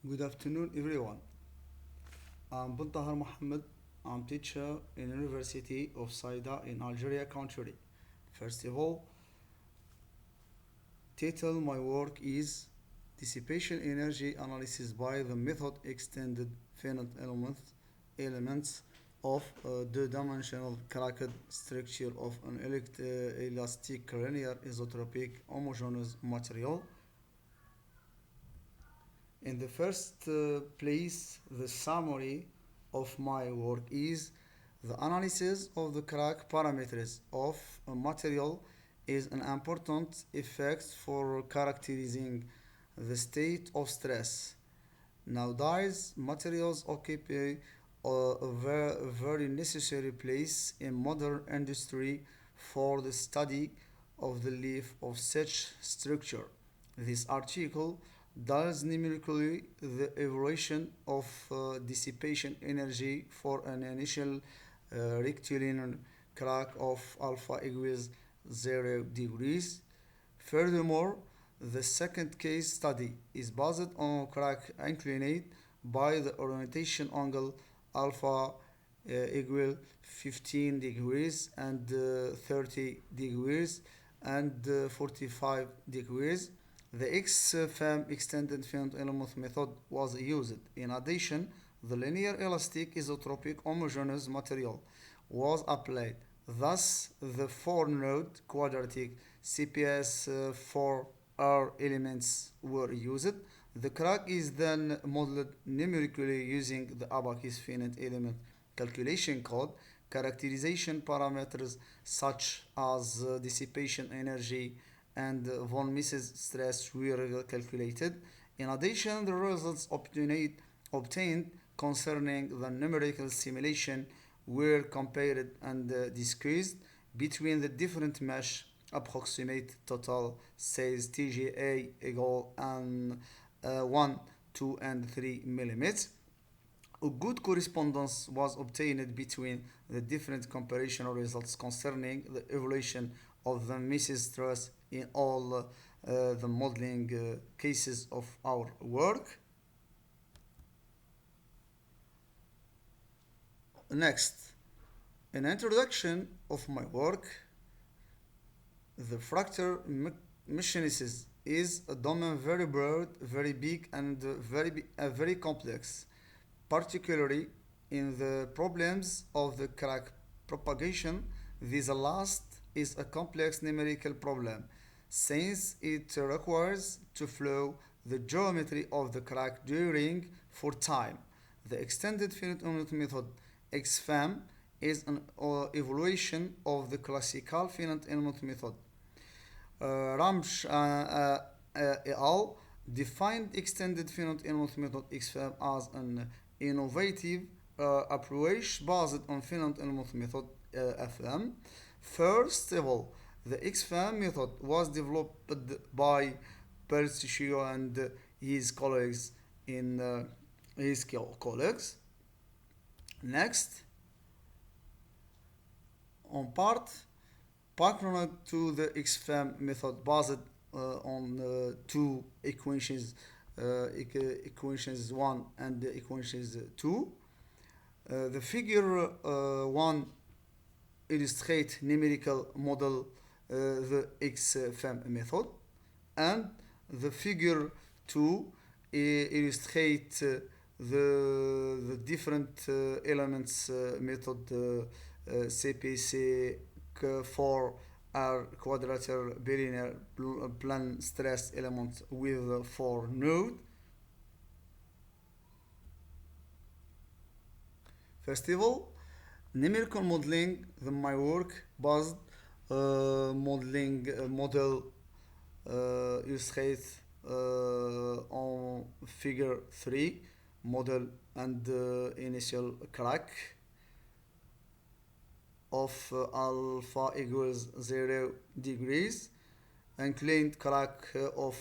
Good afternoon, everyone. I'm BENTAHAR Mohammed. I'm teacher in University of Saida in Algeria country. First of all, title my work is Dissipation Energy Analysis by the Method Extended Finite Elements of a two-dimensional cracked structure of an elastic linear isotropic homogeneous material. In the first place, the summary of my work is the analysis of the crack parameters of a material is an important effect for characterizing the state of stress. Nowadays, materials occupy a very necessary place in modern industry for the study of the life of such structure. This article does numerically the evaluation of dissipation energy for an initial rectilinear crack of alpha equals 0 degrees. Furthermore, the second case study is based on crack inclined by the orientation angle alpha equal 15 degrees and 30 degrees and 45 degrees. The X-FEM extended finite element method was used. In addition, the linear elastic isotropic homogeneous material was applied. Thus, the four-node quadratic CPS 4R elements were used. The crack is then modeled numerically using the ABAQUS finite element calculation code. Characterization parameters such as dissipation energy and von Mises stress were calculated. In addition, the results obtained concerning the numerical simulation were compared and discussed between the different mesh approximate total says TGA equal and 1, 2, and 3 millimeters. A good correspondence was obtained between the different comparation results concerning the evaluation of the Mises stress in all the modeling cases of our work. Next, an introduction of my work. The fractal mechanics is a domain very broad, very big, and very complex, particularly in the problems of the crack propagation. This last is a complex numerical problem since it requires to flow the geometry of the crack during for time. The extended finite element method X-FEM is an evaluation of the classical finite element method. Ramsch et al. Defined extended finite element method X-FEM as an innovative approach based on finite element method FM. First of all, the X-FEM method was developed by Persicio and his colleagues in his colleagues. Next, on part, background to the X-FEM method based on two equations, equations 1 and equations 2. The figure 1 illustrate numerical model the X-FEM method, and the figure 2 illustrate the different elements method CPC 4R quadrilateral bilinear plan stress element with 4 node. First of all, numerical modeling, my work based modeling model illustrates on figure 3 model and initial crack of alpha equals 0 degrees, inclined crack of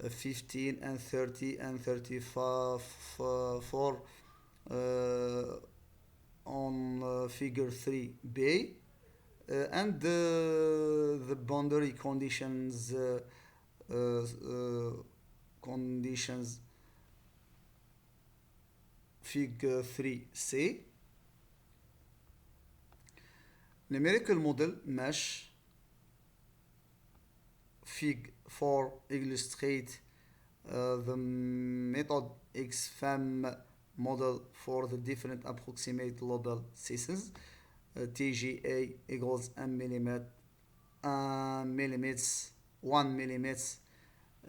15 and 30 and 35 on figure 3b, and the boundary conditions Fig 3C. Numerical model mesh. Fig 4 illustrate the method X-FEM model for the different approximate global systems. TGA equals m millimeter, millimeters, 1 millimeters,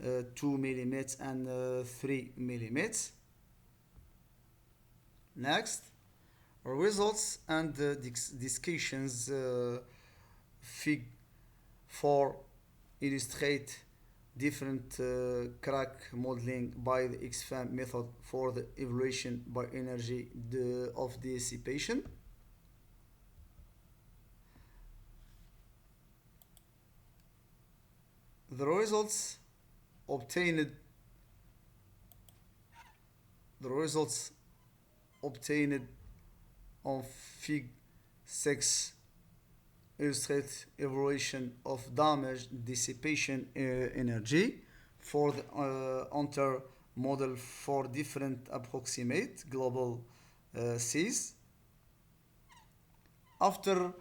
2 millimeters, and 3 millimeters. Next, results and discussions. Fig 4 illustrate different crack modeling by the X-FEM method for the evaluation by energy of dissipation. The results obtained on Fig 6 illustrate evaluation of damage dissipation energy for the entire model for different approximate global Cs. After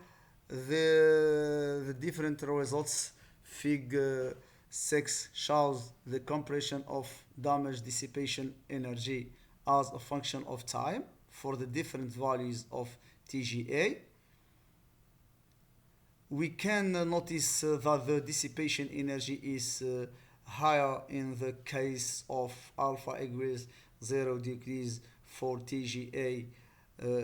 the different results, Fig 6 shows the compression of damage dissipation energy as a function of time for the different values of TGA. We can notice that the dissipation energy is higher in the case of alpha equals 0 degrees for TGA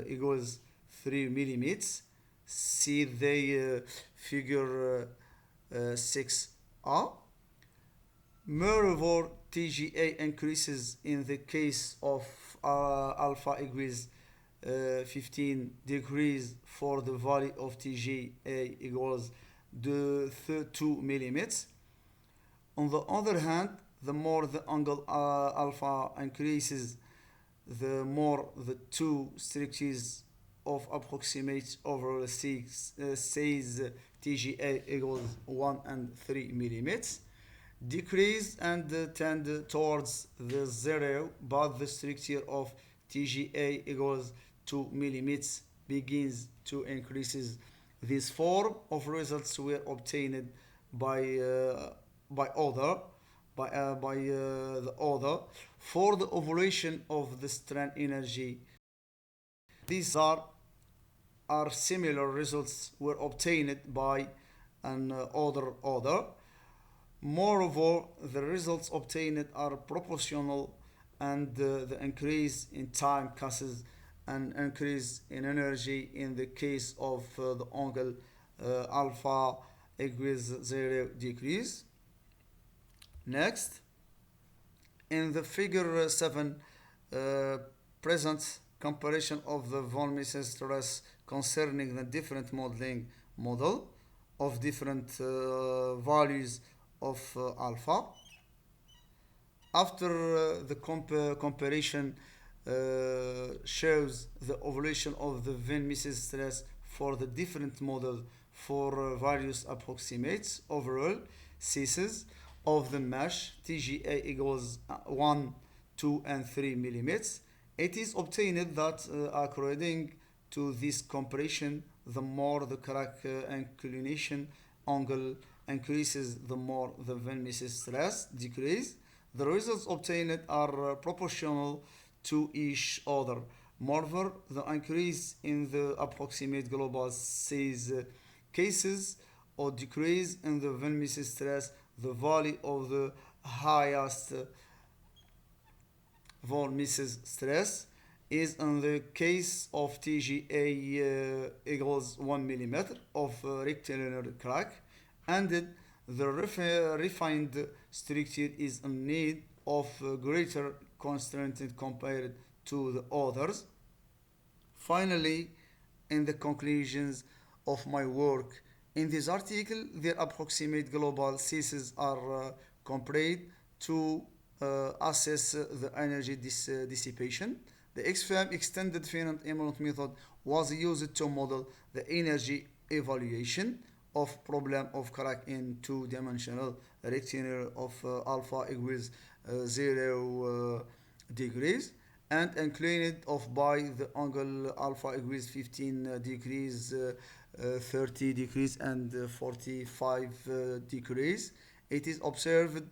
equals 3 millimeters. See the figure 6a. Moreover, TGA increases in the case of alpha equals 15 degrees for the value of TGA equals 2 millimeters. On the other hand, the more the angle alpha increases, the more the two structures of approximate over 6 says TGA equals 1 and 3 millimeters decrease and tend towards the zero, but the structure of TGA equals 2 millimeters begins to increases. This form of results were obtained by the author for the evaluation of the strain energy. These are similar results were obtained by an other author. Moreover, the results obtained are proportional, and the increase in time causes an increase in energy in the case of the angle alpha equals 0 degrees. Next, in the figure 7 presents comparison of the von Mises stress concerning the different model of different values of alpha. After the comparison shows the evaluation of the von Mises stress for the different model for various approximates overall cases of the mesh TGA equals 1, 2 and 3 millimeters. It is obtained that according to this comparison, the more the crack inclination angle increases, the more the von Mises stress decreases. The results obtained are proportional to each other. Moreover, the increase in the approximate global size cases or decrease in the von Mises stress, the value of the highest von Mises stress is in the case of TGA equals 1 millimeter of rectilinear crack, and the refined structure is in need of greater constraint compared to the others. Finally, in the conclusions of my work, in this article, the approximate global cases are compared to assess the energy dissipation. The X-FEM extended finite element method was used to model the energy evaluation of problem of crack in two-dimensional rectangle of alpha equals 0 degrees. and inclined of by the angle alpha equals 15 degrees, 30 degrees, and 45 degrees. It is observed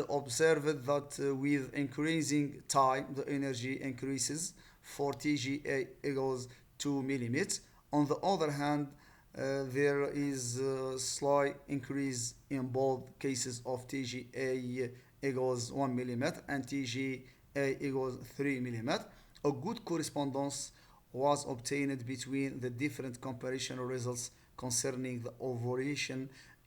observed that with increasing time the energy increases for TGA equals 2 millimeters. On the other hand, there is a slight increase in both cases of TGA equals 1 millimeter and TGA equals 3 millimeter. A good correspondence was obtained between the different comparational results concerning the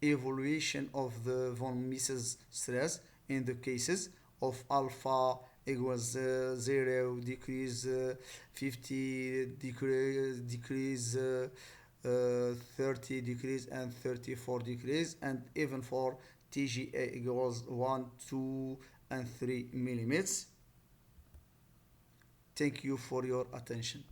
evaluation of the von Mises stress in the cases of alpha equals 0 decrease 50 decrease 30 degrees and 34 degrees, and even for TGA equals 1, 2, and 3 millimeters. Thank you for your attention.